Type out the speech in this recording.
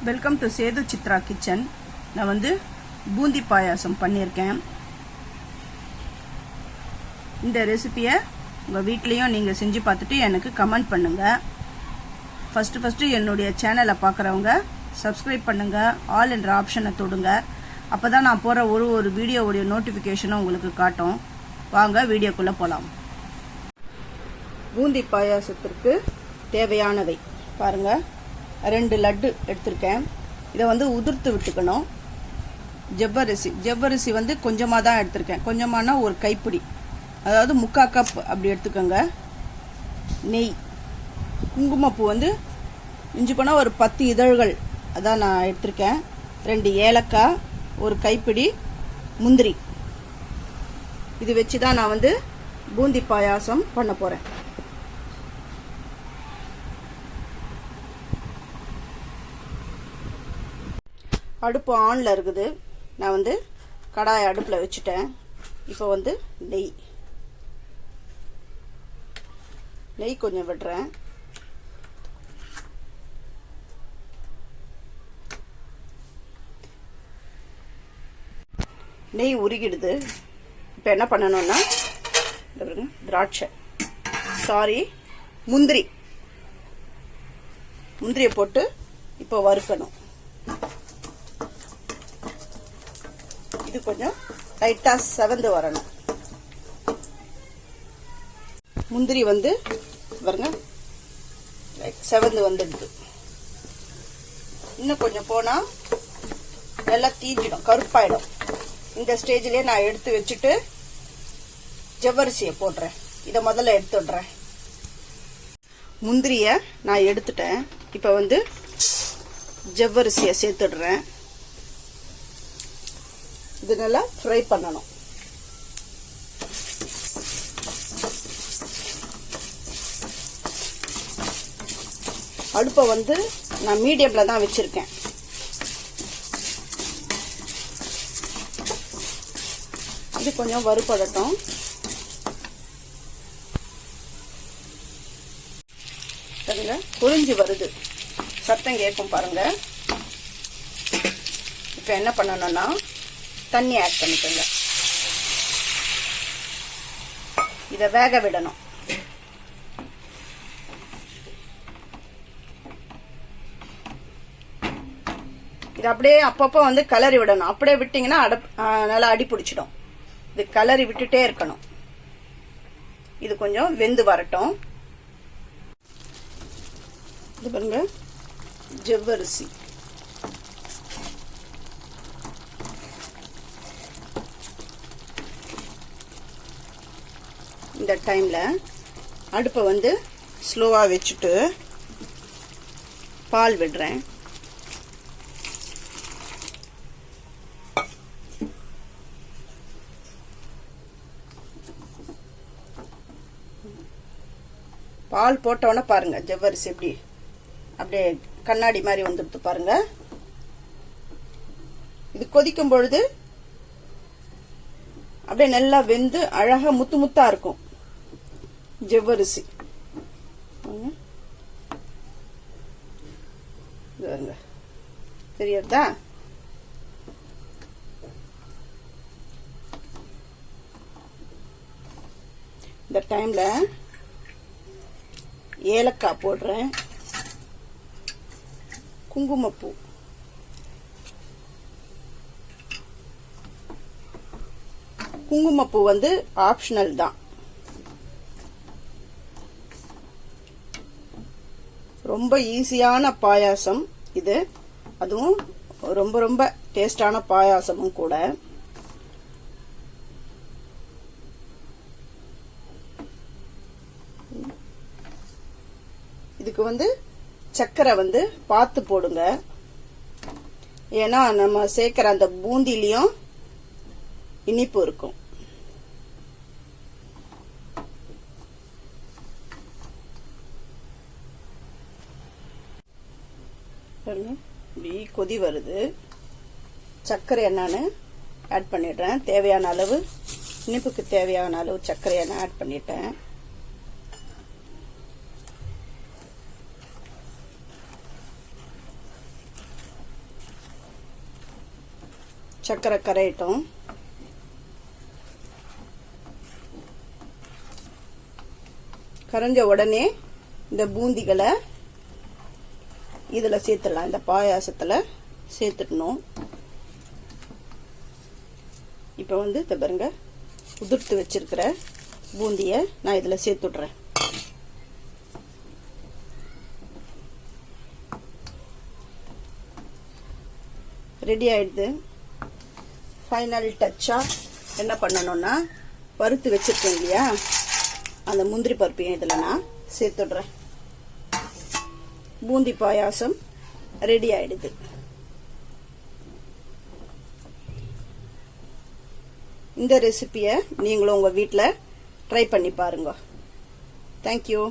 Welcome to Sethu Chitra kitchen. நான் வந்து பூந்தி பாயாசம் பண்ணியிருக்கேன். இந்த ரெசிபியை உங்கள் வீட்லேயும் நீங்கள் செஞ்சு பார்த்துட்டு எனக்கு கமெண்ட் பண்ணுங்கள். ஃபஸ்ட்டு என்னுடைய சேனலை பார்க்குறவங்க சப்ஸ்கிரைப் பண்ணுங்கள், ஆல் என்ற ஆப்ஷனை தொடுங்க. அப்போ தான் நான் போகிற ஒரு வீடியோவுடைய நோட்டிஃபிகேஷனும் உங்களுக்கு காட்டும். வாங்க வீடியோக்குள்ளே போகலாம். பூந்தி பாயாசத்திற்கு தேவையானவை பாருங்கள். 2 லட்டு எடுத்திருக்கேன். இதை வந்து உதிர்த்து விட்டுக்கணும். ஜவ்வரிசி வந்து கொஞ்சமாக தான் எடுத்திருக்கேன். கொஞ்சமானா ஒரு கைப்பிடி, அதாவது 3/4 கப் அப்படி எடுத்துக்கோங்க. நெய், குங்குமப்பூ வந்து இஞ்சி போனால் ஒரு 10 இதழ்கள் அதான் நான் எடுத்திருக்கேன். 2 ஏலக்காய், ஒரு கைப்பிடி முந்திரி. இது வச்சு தான் நான் வந்து பூந்தி பாயாசம் பண்ண போகிறேன். அடுப்பு ஆனில் இருக்குது. நான் வந்து கடாயை அடுப்பில் வச்சுட்டேன். இப்போ வந்து நெய் கொஞ்சம் விடுறேன். நெய் உருகிடுது. இப்போ என்ன பண்ணணும்னா முந்திரியை போட்டு இப்போ வறுக்கணும். இது கொஞ்சம் லைட்டாக செவந்து வரணும். முந்திரி வந்து பாருங்க செவந்து வந்துடுது. இன்னும் கொஞ்சம் போனால் எல்லாம் தீஞ்சிடும், கருப்பாயிடும். இந்த ஸ்டேஜ்லேயே நான் எடுத்து வச்சுட்டு ஜவ்வரிசியை போடுறேன். இதை முதல்ல எடுத்துடுறேன். முந்திரியை நான் எடுத்துட்டேன். இப்போ வந்து ஜவ்வரிசியை சேர்த்துடுறேன். இது நல்லா ஃப்ரை பண்ணணும். அடுப்பை வந்து நான் மீடியம்ல தான் வச்சிருக்கேன். இது கொஞ்சம் வறுபடட்டும். பாருங்க, பொரிஞ்சு வருது, சத்தம் கேட்கும் பாருங்க. இப்போ என்ன பண்ணணும்னா தண்ணி ஆட் பண்ணிக்கோங்க. இதை வேக விடணும். இது அப்படியே அப்பப்போ வந்து கலரி விடணும். அப்படியே விட்டீங்கன்னா நல்லா அடி பிடிச்சிடும். இது கலரி விட்டுட்டே இருக்கணும். இது கொஞ்சம் வெந்து வரட்டும். இது பாருங்க, ஜவ்வரிசி இந்த டைமில் அடுப்பை வந்து ஸ்லோவாக வச்சுட்டு பால் விடுறேன். பால் போட்டோன்னே பாருங்க, ஜவ்வரிசி எப்படி அப்படியே கண்ணாடி மாதிரி வந்துடுது பாருங்க. இது கொதிக்கும் பொழுது அப்படியே நல்லா வெந்து அழகா முத்து முத்தா இருக்கும் ஜவ்வரிசி. தெரியுதா? இந்த டைம்ல ஏலக்காய் போடுறேன், குங்குமப்பூ, குங்குமப்பூ வந்து ஆப்ஷனல் தான். ரொம்ப ஈஸியான பாயாசம் இது. அதுவும் ரொம்ப ரொம்ப டேஸ்டான பாயாசமும் கூட. இதுக்கு வந்து சர்க்கரை வந்து பார்த்து போடுங்க. ஏன்னா நம்ம சேர்க்கிற அந்த பூந்திலையும் இனிப்பு இருக்கும். கொதி வருது. சர்க்கரை என்னன்னு ஆட் பண்ணிடுறேன். தேவையான அளவு, இனிப்புக்கு தேவையான அளவு சர்க்கரை நான் ஆட் பண்ணிட்டேன். சர்க்கரை கரையட்டும். கரைஞ்ச உடனே இந்த பூந்திகளை இதில் சேர்த்துடலாம். இந்த பாயாசத்தில் சேர்த்துடணும். இப்போ வந்து இதை பாருங்க, உதிர்த்து வச்சிருக்கிற பூந்தியை நான் இதில் சேர்த்துட்றேன். ரெடி ஆயிடுது. ஃபைனல் டச்சாக என்ன பண்ணணும்னா, வறுத்து வச்சிருக்கேன் இல்லையா, அந்த முந்திரி பருப்பையும் இதில் நான் சேர்த்துடுறேன். பூந்தி பாயாசம் ரெடி ஆயிடுது. இந்த ரெசிபியை நீங்களும் உங்கள் வீட்டில் ட்ரை பண்ணி பாருங்க. தேங்க்யூ.